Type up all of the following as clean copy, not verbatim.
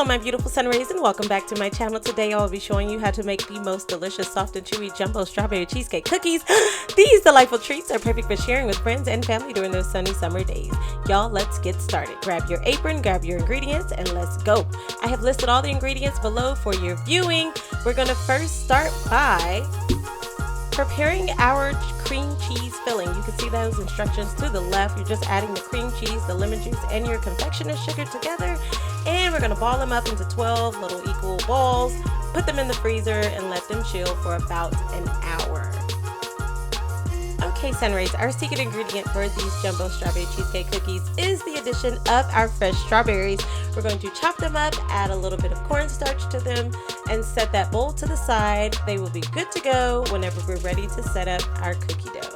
Hello my beautiful sun rays and welcome back to my channel. Today I'll be showing you how to make the most delicious soft and chewy jumbo strawberry cheesecake cookies. These delightful treats are perfect for sharing with friends and family during those sunny summer days. Y'all, let's get started. Grab your apron, grab your ingredients, and let's go. I have listed all the ingredients below for your viewing. We're going to first start by preparing our cream cheese filling. You can see those instructions to the left. You're just adding the cream cheese, the lemon juice, and your confectioner's sugar together. And we're going to ball them up into 12 little equal balls, put them in the freezer, and let them chill for about an hour. Okay, Sunrays, our secret ingredient for these jumbo strawberry cheesecake cookies is the addition of our fresh strawberries. We're going to chop them up, add a little bit of cornstarch to them, and set that bowl to the side. They will be good to go whenever we're ready to set up our cookie dough.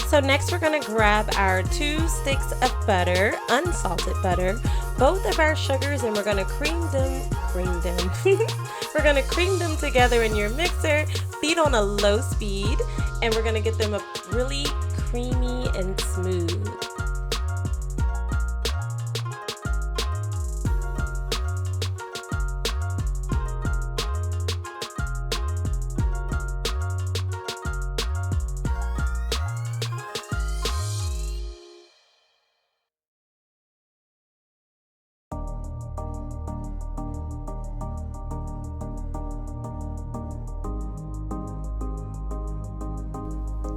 So next we're going to grab our 2 sticks of butter, unsalted butter, both of our sugars, and we're going to cream them. We're going to cream them together in your mixer, beat on a low speed, and we're going to get them up really creamy and smooth.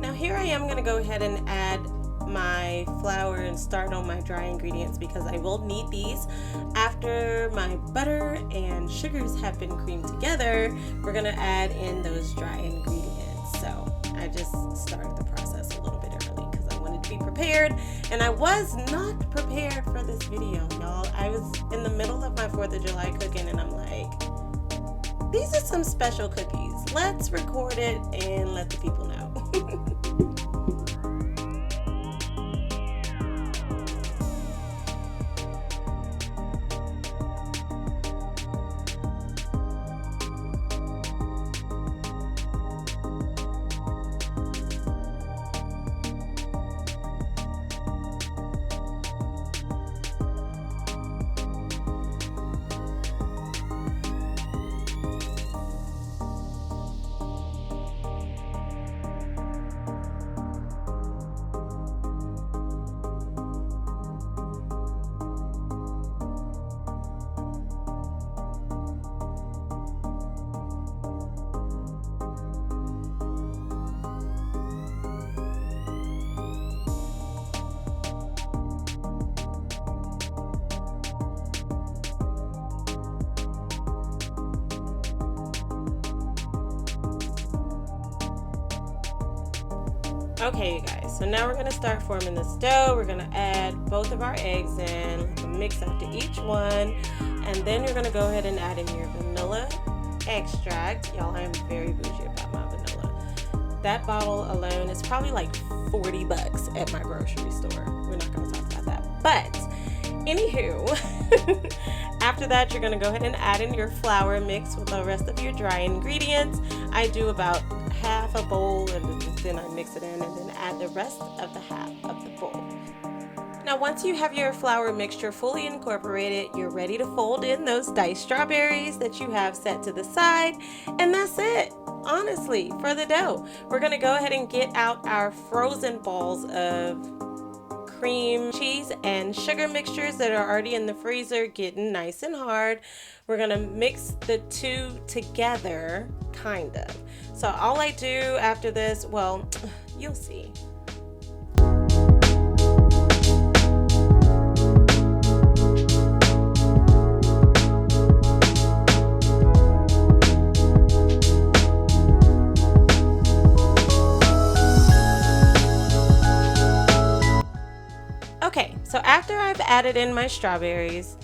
Now here I am going to go ahead and add my flour and start on my dry ingredients because I will need these. After my butter and sugars have been creamed together, we're going to add in those dry ingredients. So I just started the process a little bit early because I wanted to be prepared, and I was not prepared for this video, y'all. I was in the middle of my 4th of July cooking and I'm like, these are some special cookies. Let's record it and let the people know. Okay, you guys, so now we're going to start forming this dough. We're going to add both of our eggs in, mix after each one, and then you're going to go ahead and add in your vanilla extract. Y'all, I'm very bougie about my vanilla. That bottle alone is probably like $40 at my grocery store. We're not going to talk about that. But, anywho, after that, you're going to go ahead and add in your flour mix with the rest of your dry ingredients. I do about half a bowl and then I mix it in and then add the rest of the half of the bowl. Now once you have your flour mixture fully incorporated, you're ready to fold in those diced strawberries that you have set to the side, and that's it. Honestly, for the dough, we're going to go ahead and get out our frozen balls of cream cheese and sugar mixtures that are already in the freezer getting nice and hard. We're going to mix the two together, kind of. So all I do after this, well, you'll see. Okay, so after I've added in my strawberries,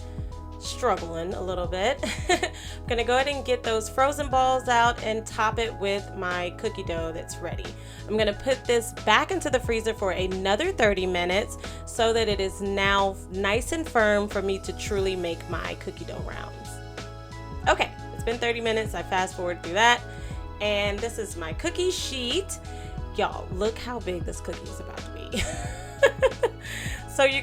struggling a little bit. I'm gonna go ahead and get those frozen balls out and top it with my cookie dough that's ready. I'm gonna put this back into the freezer for another 30 minutes so that it is now nice and firm for me to truly make my cookie dough rounds. Okay, it's been 30 minutes. I fast forward through that, and this is my cookie sheet. Y'all, look how big this cookie is about to be. So you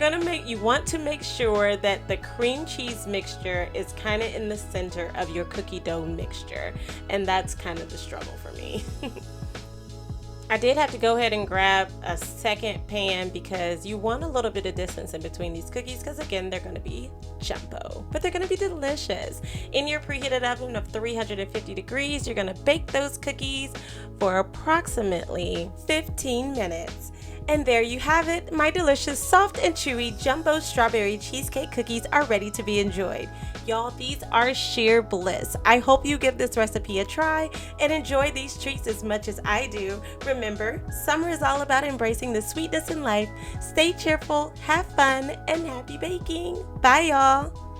want to make sure that the cream cheese mixture is kind of in the center of your cookie dough mixture, and that's kind of the struggle for me. I did have to go ahead and grab a second pan because you want a little bit of distance in between these cookies because, again, they're going to be jumbo, but they're going to be delicious. In your preheated oven of 350 degrees, you're going to bake those cookies for approximately 15 minutes. And there you have it. My delicious, soft and chewy jumbo strawberry cheesecake cookies are ready to be enjoyed. Y'all, these are sheer bliss. I hope you give this recipe a try and enjoy these treats as much as I do. Remember, summer is all about embracing the sweetness in life. Stay cheerful, have fun, and happy baking. Bye, y'all.